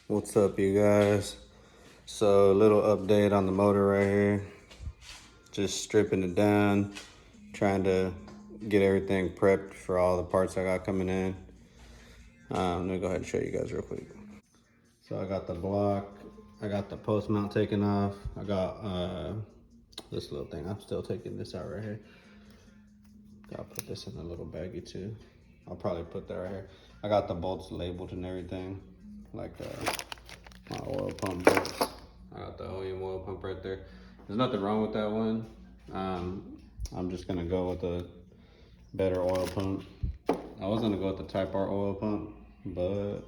What's up, you guys? So, a little update on the motor right here. Just stripping it down, trying to get everything prepped for all the parts I got coming in. Let me go ahead and show you guys real quick. So, I got the block, I got the post mount taken off, I got this little thing. I'm still taking this out right here. I'll put this in a little baggie too. I'll probably put that right here. I got the bolts labeled and everything, like my oil pump bolts. I got the OEM oil pump right there. There's nothing wrong with that one. I'm just gonna go with a better oil pump. I was gonna go with the Type R oil pump, but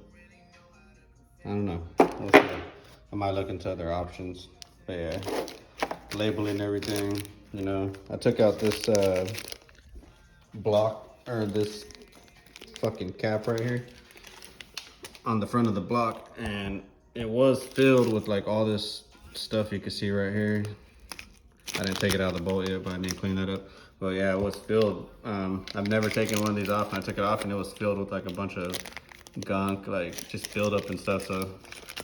I don't know. We'll see. I might look into other options. But yeah, labeling everything. You know, I took out this block, or this fucking cap right here on the front of the block, and it was filled with like all this stuff you can see right here. I didn't take it out of the bolt yet, but I need to clean that up. But yeah, it was filled. I've never taken one of these off, and I took it off and it was filled with like a bunch of gunk, like just filled up and stuff. So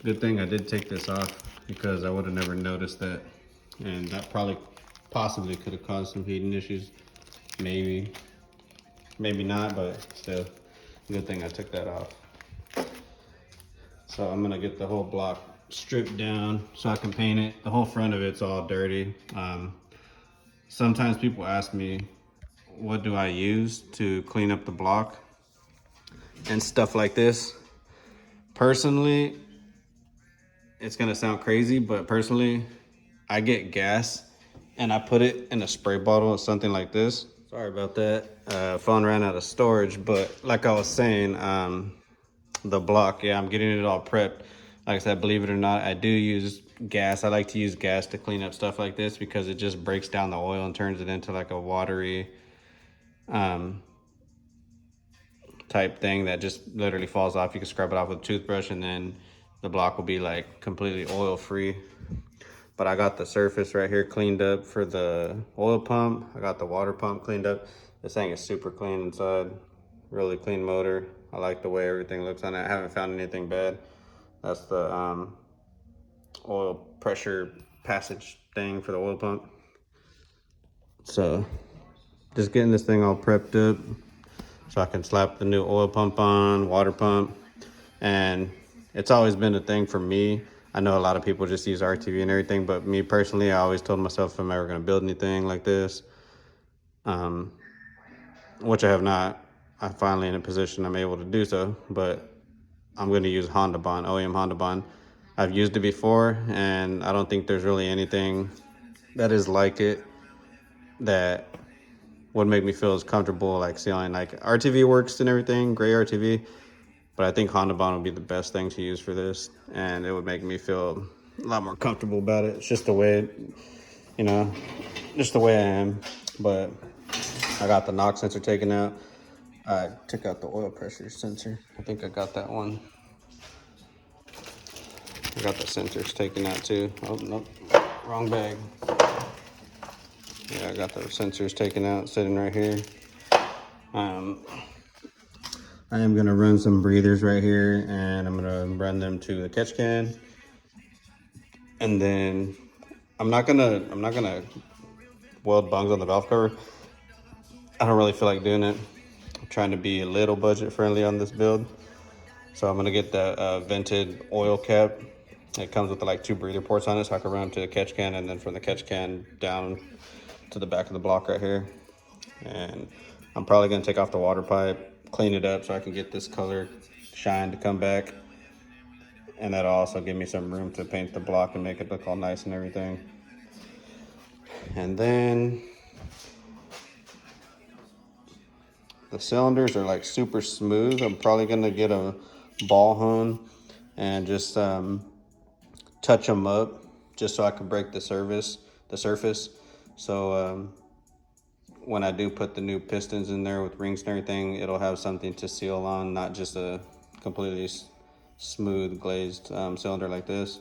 good thing I did take this off, because I would have never noticed that, and that possibly could have caused some heating issues. Maybe not, but still, good thing I took that off. So I'm gonna get the whole block stripped down so I can paint it. The whole front of it's all dirty. Sometimes people ask me, what do I use to clean up the block and stuff like this. Personally, it's gonna sound crazy, but personally, I get gas and I put it in a spray bottle or something like this. Sorry about that. Phone ran out of storage, but like I was saying, the block, yeah, I'm getting it all prepped. Like I said, believe it or not, I do use gas. I like to use gas to clean up stuff like this, because it just breaks down the oil and turns it into like a watery type thing that just literally falls off. You can scrub it off with a toothbrush, and then the block will be like completely oil free. But I got the surface right here cleaned up for the oil pump. I got the water pump cleaned up. This thing is super clean inside. Really clean motor. I like the way everything looks on it. I haven't found anything bad. That's the oil pressure passage thing for the oil pump. So just getting this thing all prepped up so I can slap the new oil pump on, water pump. And it's always been a thing for me. I know a lot of people just use RTV and everything, but me personally, I always told myself if I'm ever gonna build anything like this, which I have not, I'm finally in a position I'm able to do so, but I'm gonna use Honda Bond, OEM Honda Bond. I've used it before, and I don't think there's really anything that is like it that would make me feel as comfortable like sealing. Like RTV works and everything, gray RTV, but I think Honda Bond would be the best thing to use for this, and it would make me feel a lot more comfortable about it. It's just the way, you know, just the way I am. But I got the knock sensor taken out. I took out the oil pressure sensor. I think I got that one. I got the sensors taken out too. Oh, nope, wrong bag. Yeah, I got the sensors taken out, sitting right here. I am gonna run some breathers right here, and I'm gonna run them to the catch can. And then I'm not gonna weld bungs on the valve cover. I don't really feel like doing it. I'm trying to be a little budget friendly on this build. So I'm gonna get the vented oil cap. It comes with like 2 breather ports on it, so I can run them to the catch can, and then from the catch can down to the back of the block right here. And I'm probably gonna take off the water pipe, clean it up so I can get this color shine to come back. And that'll also give me some room to paint the block and make it look all nice and everything. And then the cylinders are like super smooth. I'm probably gonna get a ball hone and just touch them up just so I can break the surface. So when I do put the new pistons in there with rings and everything, it'll have something to seal on, not just a completely smooth glazed cylinder like this.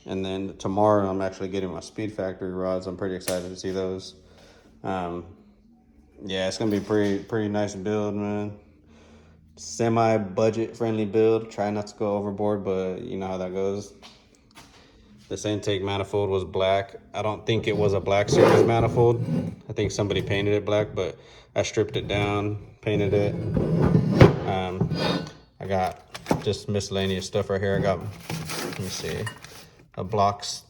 And then tomorrow I'm actually getting my Speed Factory rods. I'm pretty excited to see those. Yeah, it's gonna be pretty nice build, man. semi-budget friendly build. Try not to go overboard, but you know how that goes. This intake manifold was black. I don't think it was a Black Series manifold. I think somebody painted it black, but I stripped it down, painted it. I got just miscellaneous stuff right here. I got, let me see, a Blox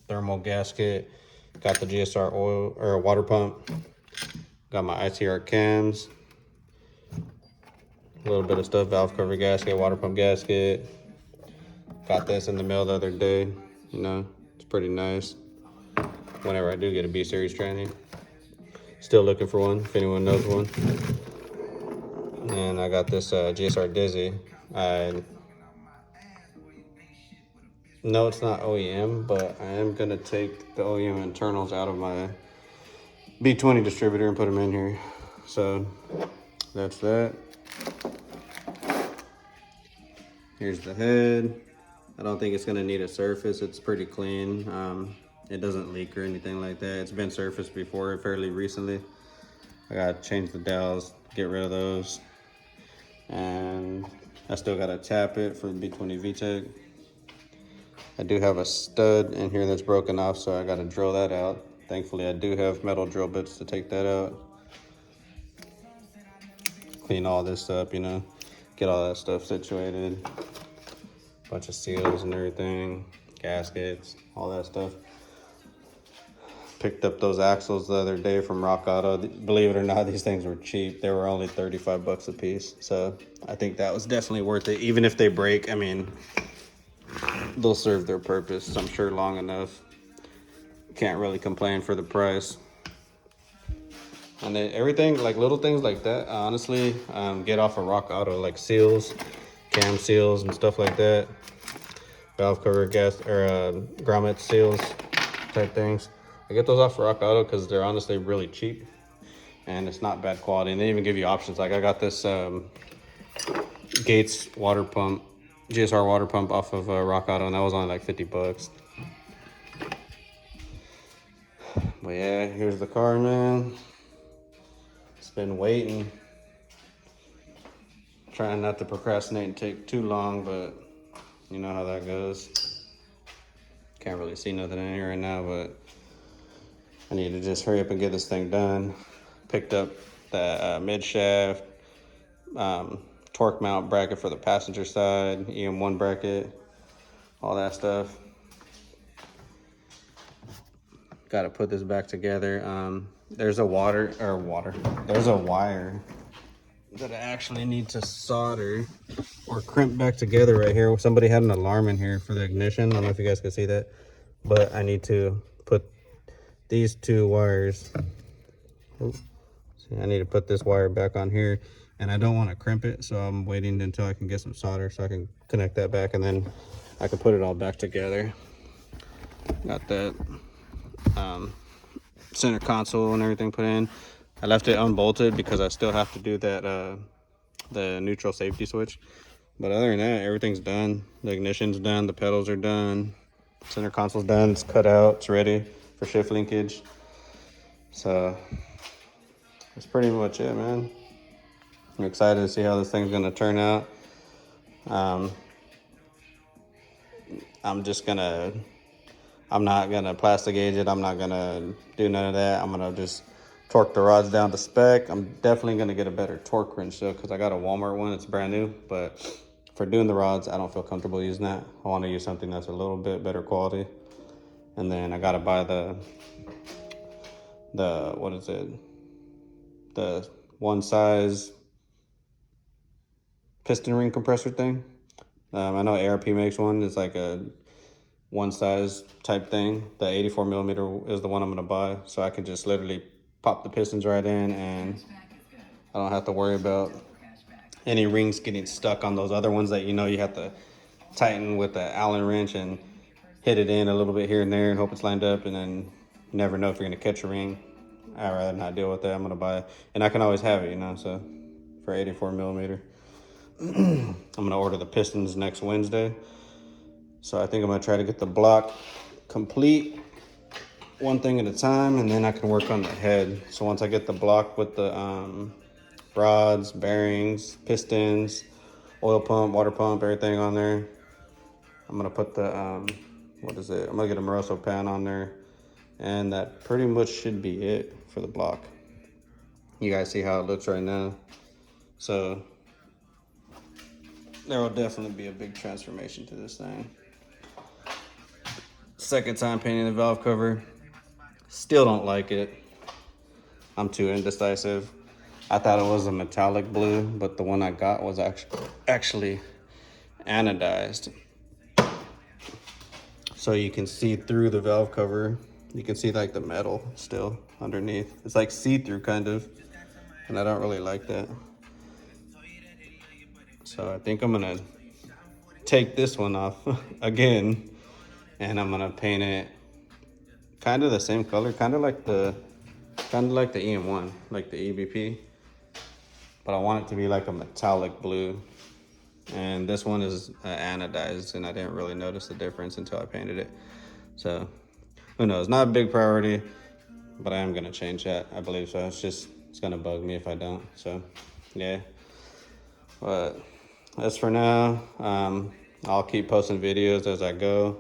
thermal gasket. Got the GSR oil or water pump. Got my ITR cams. A little bit of stuff, valve cover gasket, water pump gasket. Got this in the mail the other day. You know, it's pretty nice. Whenever I do get a B Series tranny. Still looking for one, if anyone knows one. And I got this GSR Dizzy. No, it's not OEM, but I am gonna take the OEM internals out of my B20 distributor and put them in here. So that's that. Here's the head. I don't think it's gonna need a surface. It's pretty clean. It doesn't leak or anything like that. It's been surfaced before fairly recently. I gotta change the dowels, get rid of those. And I still gotta tap it for the B20 VTEC. I do have a stud in here that's broken off, so I gotta drill that out. Thankfully, I do have metal drill bits to take that out. Clean all this up, you know, get all that stuff situated. Bunch of seals and everything, gaskets, all that stuff. Picked up those axles the other day from Rock Auto. Believe it or not, these things were cheap. They were only 35 bucks a piece. So I think that was definitely worth it. Even if they break, I mean, they'll serve their purpose, I'm sure, long enough. Can't really complain for the price. And then everything, like little things like that, honestly, get off of Rock Auto, like seals, cam seals and stuff like that. Valve cover, gas, or grommet seals type things. I get those off of Rock Auto because they're honestly really cheap and it's not bad quality. And they even give you options. Like I got this Gates water pump, GSR water pump off of Rock Auto, and that was only like 50 bucks. But yeah, here's the car, man. It's been waiting. Trying not to procrastinate and take too long, but you know how that goes. Can't really see nothing in here right now, but I need to just hurry up and get this thing done. Picked up the mid shaft, torque mount bracket for the passenger side, EM1 bracket, all that stuff. Got to put this back together. There's a wire that I actually need to solder or crimp back together right here. Somebody had an alarm in here for the ignition. I don't know if you guys can see that, but I need to put these two wires. Oops. See, I need to put this wire back on here, and I don't want to crimp it, so I'm waiting until I can get some solder so I can connect that back, and then I can put it all back together. Got that center console and everything put in. I left it unbolted because I still have to do that the neutral safety switch, but other than that, everything's done. The ignition's done, the pedals are done, center console's done, it's cut out, it's ready for shift linkage. So that's pretty much it, man. I'm excited to see how this thing's gonna turn out. I'm not gonna plastic gauge it. I'm not gonna do none of that. I'm gonna just torque the rods down to spec. I'm definitely gonna get a better torque wrench though, because I got a Walmart one. It's brand new, but for doing the rods, I don't feel comfortable using that. I want to use something that's a little bit better quality. And then I gotta buy the what is it? The one size piston ring compressor thing. I know ARP makes one. It's like a one size type thing. The 84 millimeter is the one I'm gonna buy, so I can just literally pop the pistons right in, and I don't have to worry about any rings getting stuck on those other ones that you have to tighten with the Allen wrench and hit it in a little bit here and there and hope it's lined up, and then you never know if you're gonna catch a ring. I'd rather not deal with that. I'm gonna buy it, and I can always have it, so for 84 millimeter. I'm gonna order the pistons next Wednesday. So I think I'm gonna try to get the block complete, one thing at a time, and then I can work on the head. So once I get the block with the rods, bearings, pistons, oil pump, water pump, everything on there. I'm gonna put the, what is it? I'm gonna get a Moroso pan on there, and that pretty much should be it for the block. You guys see how it looks right now. So there will definitely be a big transformation to this thing. Second time painting the valve cover. Still don't like it. I'm too indecisive. I thought it was a metallic blue, but the one I got was actually anodized. So you can see through the valve cover. You can see like the metal still underneath. It's like see-through kind of, and I don't really like that. So I think I'm gonna take this one off again, and I'm gonna paint it kind of the same color, kind of like the EM1, like the EBP, but I want it to be like a metallic blue. And this one is anodized, and I didn't really notice the difference until I painted it. So who knows? Not a big priority, but I am gonna change that. I believe so. It's gonna bug me if I don't. So yeah. But as for now, I'll keep posting videos as I go.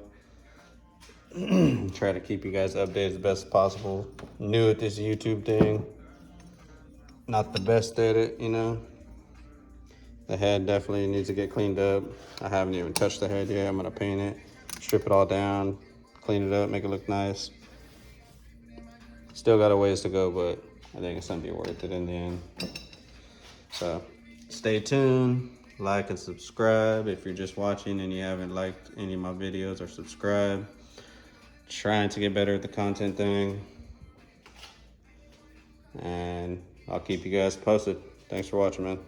Try to keep you guys updated as best as possible. New at this YouTube thing. Not the best at it, you know. The head definitely needs to get cleaned up. I haven't even touched the head yet. I'm gonna paint it, strip it all down, clean it up, make it look nice. Still got a ways to go, but I think it's gonna be worth it in the end. So stay tuned, like and subscribe if you're just watching and you haven't liked any of my videos, or subscribe. Trying to get better at the content thing. And I'll keep you guys posted. Thanks for watching, man.